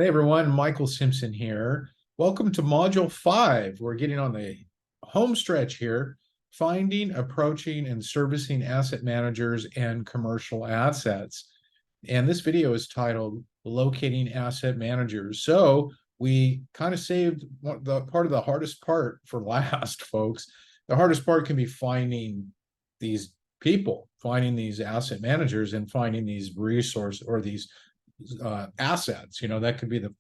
Hey everyone, Michael Simpson here. Welcome to Module 5. We're getting on the home stretch here, finding, approaching, and servicing asset managers and commercial assets. And this video is titled Locating Asset Managers. So we kind of saved the part of the hardest part for last, folks. The hardest part can be finding these people, finding these asset managers and finding these resources or these assets. That could be the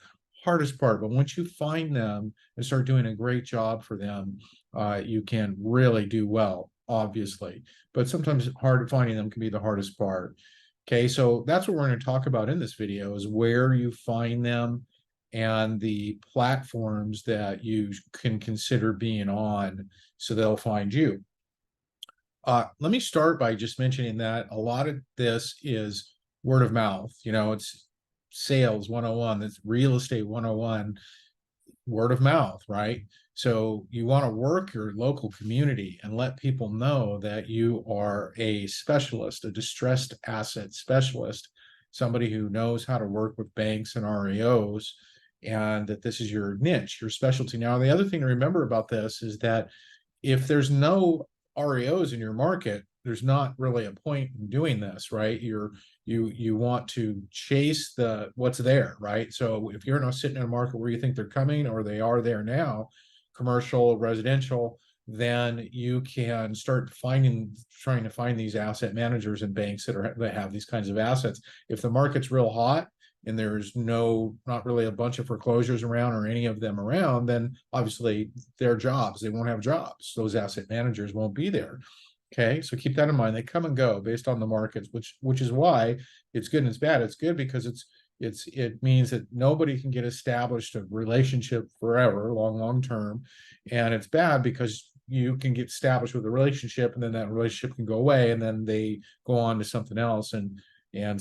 hardest part. But once you find them and start doing a great job for them, you can really do well, obviously. But sometimes hard finding them can be the hardest part. Okay, so that's what we're going to talk about in this video is where you find them and the platforms that you can consider being on so they'll find you. Let me start by just mentioning that a lot of this is word of mouth. It's sales 101, that's real estate 101, word of mouth, right? So you want to work your local community and let people know that you are a specialist, a distressed asset specialist, somebody who knows how to work with banks and REOs, and that this is your niche, your specialty. Now, the other thing to remember about this is that if there's no REOs in your market, there's not really a point in doing this, right? You want to chase what's there, right? So if you're not sitting in a market where you think they're coming or they are there now, commercial, residential, then you can start trying to find these asset managers and banks that have these kinds of assets. If the market's real hot and there's not really a bunch of foreclosures around or any of them around, then obviously their jobs, they won't have jobs. Those asset managers won't be there. Okay, so keep that in mind. They come and go based on the markets, which is why it's good and it's bad. It's good because it means that nobody can get established a relationship forever, long term, and it's bad because you can get established with a relationship and then that relationship can go away and then they go on to something else and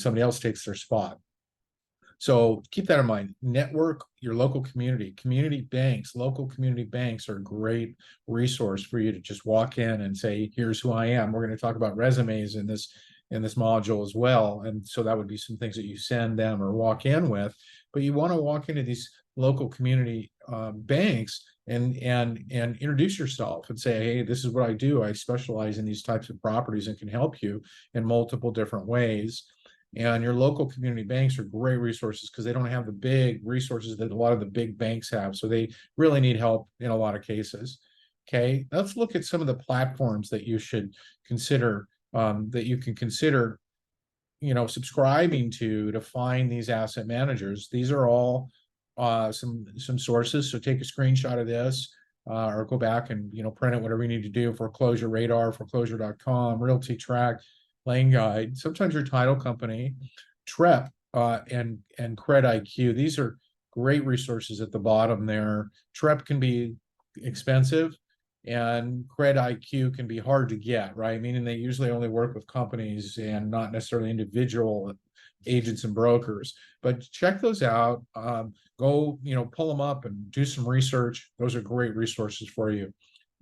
somebody else takes their spot. So keep that in mind. Network your local community banks. Local community banks are a great resource for you to just walk in and say, here's who I am. We're going to talk about resumes in this module as well. And so that would be some things that you send them or walk in with. But you want to walk into these local community banks and introduce yourself and say, hey, this is what I do. I specialize in these types of properties and can help you in multiple different ways. And your local community banks are great resources because they don't have the big resources that a lot of the big banks have. So they really need help in a lot of cases. Okay, let's look at some of the platforms that you should consider, that you can consider, subscribing to find these asset managers. These are all some sources. So take a screenshot of this or go back and, print it, whatever you need to do. Foreclosure Radar, foreclosure.com, Realty Track, Lane Guide, sometimes your title company, TREP, and CredIQ. These are great resources at the bottom there. TREP can be expensive and CredIQ can be hard to get, right? Meaning they usually only work with companies and not necessarily individual agents and brokers. But check those out. Go, pull them up and do some research. Those are great resources for you.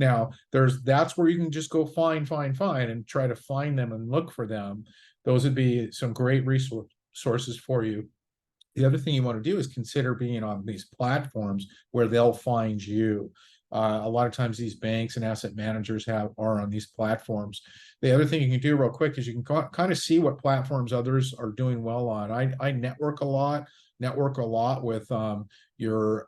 Now, that's where you can just go find, and try to find them and look for them. Those would be some great resources for you. The other thing you want to do is consider being on these platforms where they'll find you. A lot of times these banks and asset managers are on these platforms. The other thing you can do real quick is you can kind of see what platforms others are doing well on. I network a lot with your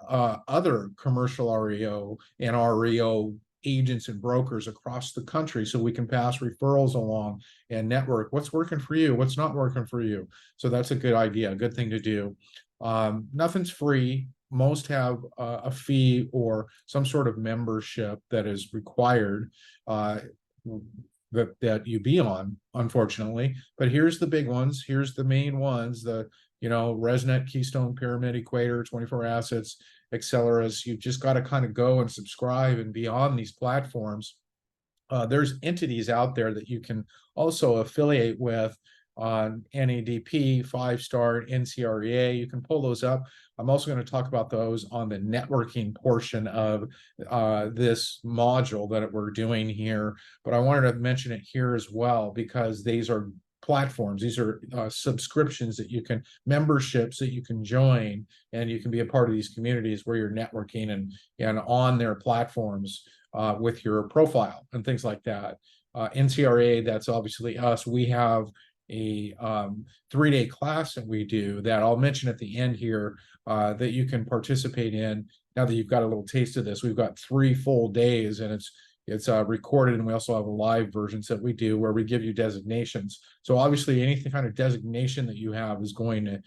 other commercial REO and REO agents and brokers across the country so we can pass referrals along and network what's working for you, what's not working for you. So that's a good idea, a good thing to do. Nothing's free. Most have a fee or some sort of membership that is required that you be on, unfortunately. But here's the big ones. Here's the main ones, ResNet, Keystone, Pyramid, Equator, 24 Assets, Acceleras. You've just got to kind of go and subscribe and be on these platforms. There's entities out there that you can also affiliate with on NADP, 5-Star, NCREA. You can pull those up. I'm also going to talk about those on the networking portion of this module that we're doing here. But I wanted to mention it here as well because these are platforms. These are subscriptions that you can, memberships that you can join, and you can be a part of these communities where you're networking and on their platforms with your profile and things like that. NCRA, that's obviously us. We have a 3-day class that we do that I'll mention at the end here that you can participate in. Now that you've got a little taste of this, we've got 3 full days, and it's recorded, and we also have a live versions that we do where we give you designations. So obviously any kind of designation that you have is going to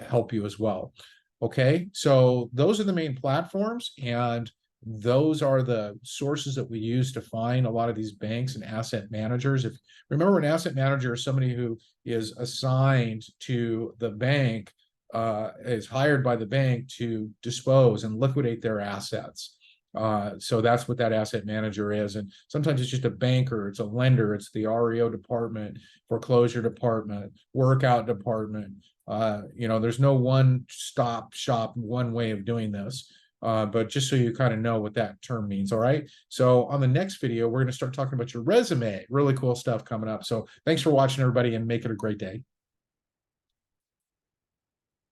help you as well. Okay, so those are the main platforms, and those are the sources that we use to find a lot of these banks and asset managers. If remember, an asset manager is somebody who is assigned to the bank, is hired by the bank to dispose and liquidate their assets. So that's what that asset manager is. And sometimes it's just a banker, it's a lender, it's the REO department, foreclosure department, workout department. There's no one-stop shop, one way of doing this. But just so you kind of know what that term means. All right. So on the next video, we're going to start talking about your resume. Really cool stuff coming up. So thanks for watching, everybody, and make it a great day.